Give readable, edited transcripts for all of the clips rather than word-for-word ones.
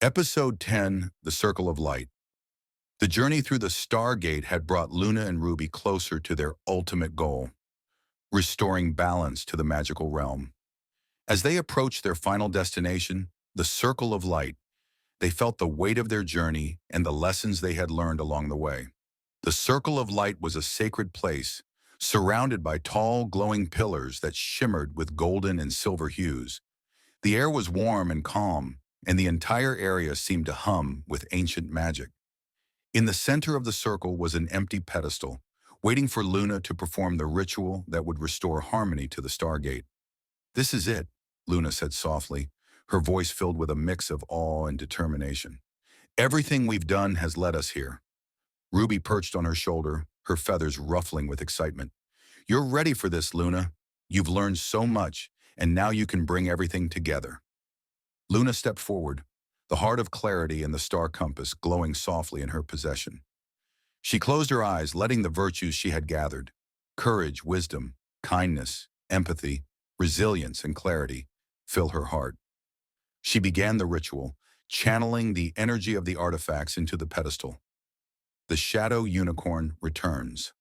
Episode 10, The Circle of Light. The journey through the Stargate had brought Luna and Ruby closer to their ultimate goal, restoring balance to the magical realm. As they approached their final destination, the Circle of Light, they felt the weight of their journey and the lessons they had learned along the way. The Circle of Light was a sacred place, surrounded by tall, glowing pillars that shimmered with golden and silver hues. The air was warm and calm, and the entire area seemed to hum with ancient magic. In the center of the circle was an empty pedestal, waiting for Luna to perform the ritual that would restore harmony to the Stargate. "This is it," Luna said softly, her voice filled with a mix of awe and determination. "Everything we've done has led us here." Ruby perched on her shoulder, her feathers ruffling with excitement. "You're ready for this, Luna. You've learned so much, and now you can bring everything together." Luna stepped forward, the heart of clarity and the star compass glowing softly in her possession. She closed her eyes, letting the virtues she had gathered, courage, wisdom, kindness, empathy, resilience, and clarity, fill her heart. She began the ritual, channeling the energy of the artifacts into the pedestal. The shadow unicorn returns.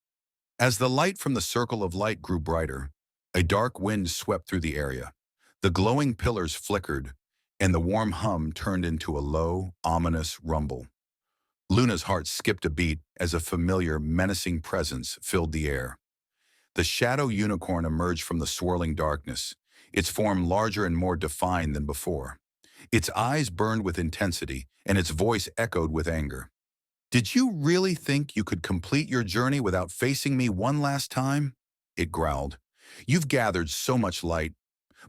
As the light from the circle of light grew brighter, a dark wind swept through the area. The glowing pillars flickered, and the warm hum turned into a low, ominous rumble. Luna's heart skipped a beat as a familiar, menacing presence filled the air. The shadow unicorn emerged from the swirling darkness, its form larger and more defined than before. Its eyes burned with intensity, and its voice echoed with anger. "Did you really think you could complete your journey without facing me one last time?" it growled. "You've gathered so much light,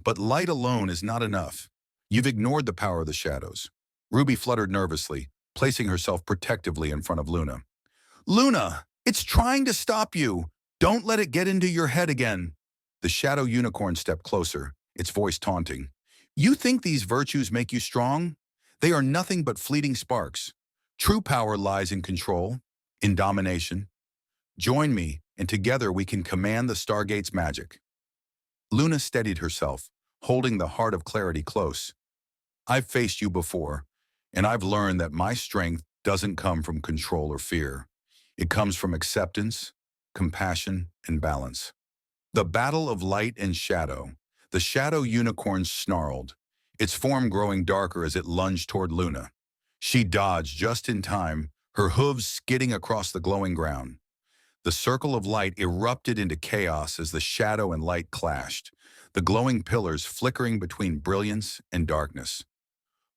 but light alone is not enough. You've ignored the power of the shadows." Ruby fluttered nervously, placing herself protectively in front of Luna. "Luna, it's trying to stop you. Don't let it get into your head again." The shadow unicorn stepped closer, its voice taunting. "You think these virtues make you strong? They are nothing but fleeting sparks. True power lies in control, in domination. Join me, and together we can command the Stargate's magic." Luna steadied herself, holding the heart of clarity close. "I've faced you before, and I've learned that my strength doesn't come from control or fear. It comes from acceptance, compassion, and balance." The battle of light and shadow. The shadow unicorn snarled, its form growing darker as it lunged toward Luna. She dodged just in time, her hooves skidding across the glowing ground. The circle of light erupted into chaos as the shadow and light clashed, the glowing pillars flickering between brilliance and darkness.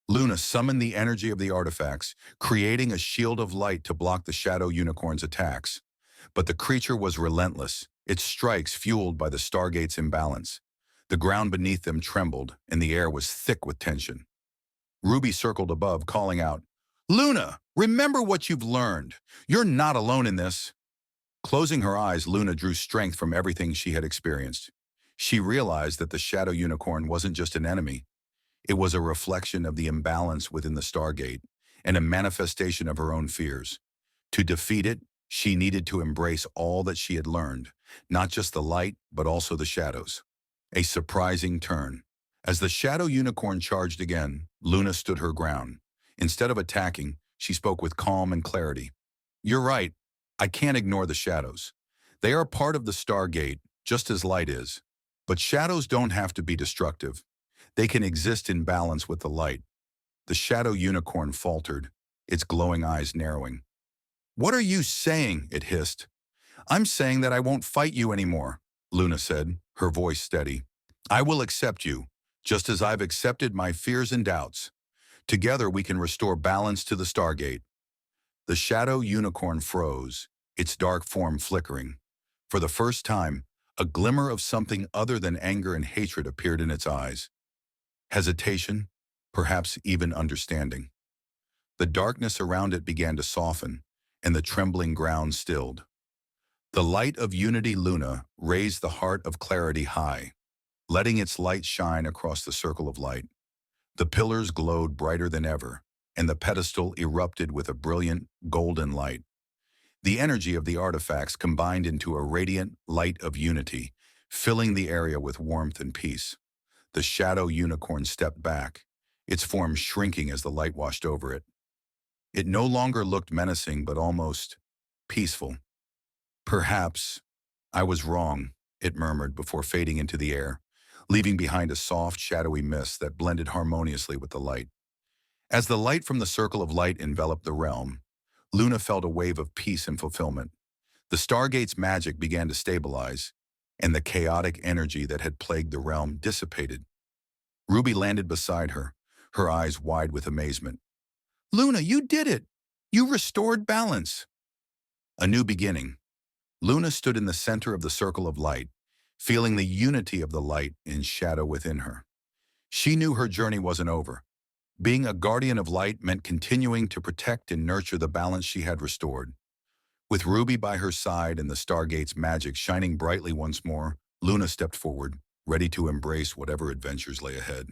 Luna summoned the energy of the artifacts, creating a shield of light to block the shadow unicorn's attacks. But the creature was relentless, its strikes fueled by the Stargate's imbalance. The ground beneath them trembled, and the air was thick with tension. Ruby circled above, calling out, "Luna, remember what you've learned. You're not alone in this." Closing her eyes, Luna drew strength from everything she had experienced. She realized that the shadow unicorn wasn't just an enemy. It was a reflection of the imbalance within the Stargate and a manifestation of her own fears. To defeat it, she needed to embrace all that she had learned, not just the light, but also the shadows. A surprising turn. As the shadow unicorn charged again, Luna stood her ground. Instead of attacking, she spoke with calm and clarity. "You're right. I can't ignore the shadows. They are part of the Stargate, just as light is. But shadows don't have to be destructive. They can exist in balance with the light." The shadow unicorn faltered, its glowing eyes narrowing. "What are you saying?" it hissed. "I'm saying that I won't fight you anymore," Luna said, her voice steady. "I will accept you, just as I've accepted my fears and doubts. Together we can restore balance to the Stargate." The shadow unicorn froze, its dark form flickering. For the first time, a glimmer of something other than anger and hatred appeared in its eyes. Hesitation, perhaps even understanding. The darkness around it began to soften, and the trembling ground stilled. The light of unity Luna raised the heart of clarity high, letting its light shine across the circle of light. The pillars glowed brighter than ever, and the pedestal erupted with a brilliant, golden light. The energy of the artifacts combined into a radiant light of unity, filling the area with warmth and peace. The shadow unicorn stepped back, its form shrinking as the light washed over it. It no longer looked menacing, but almost peaceful. Perhaps I was wrong, it murmured before fading into the air, leaving behind a soft, shadowy mist that blended harmoniously with the light. As the light from the circle of light enveloped the realm, Luna felt a wave of peace and fulfillment. The Stargate's magic began to stabilize, and the chaotic energy that had plagued the realm dissipated. Ruby landed beside her eyes wide with amazement. "Luna, you did it! You restored balance!" A new beginning. Luna stood in the center of the circle of light, feeling the unity of the light and shadow within her. She knew her journey wasn't over. Being a guardian of light meant continuing to protect and nurture the balance she had restored. With Ruby by her side and the Stargate's magic shining brightly once more, Luna stepped forward, ready to embrace whatever adventures lay ahead.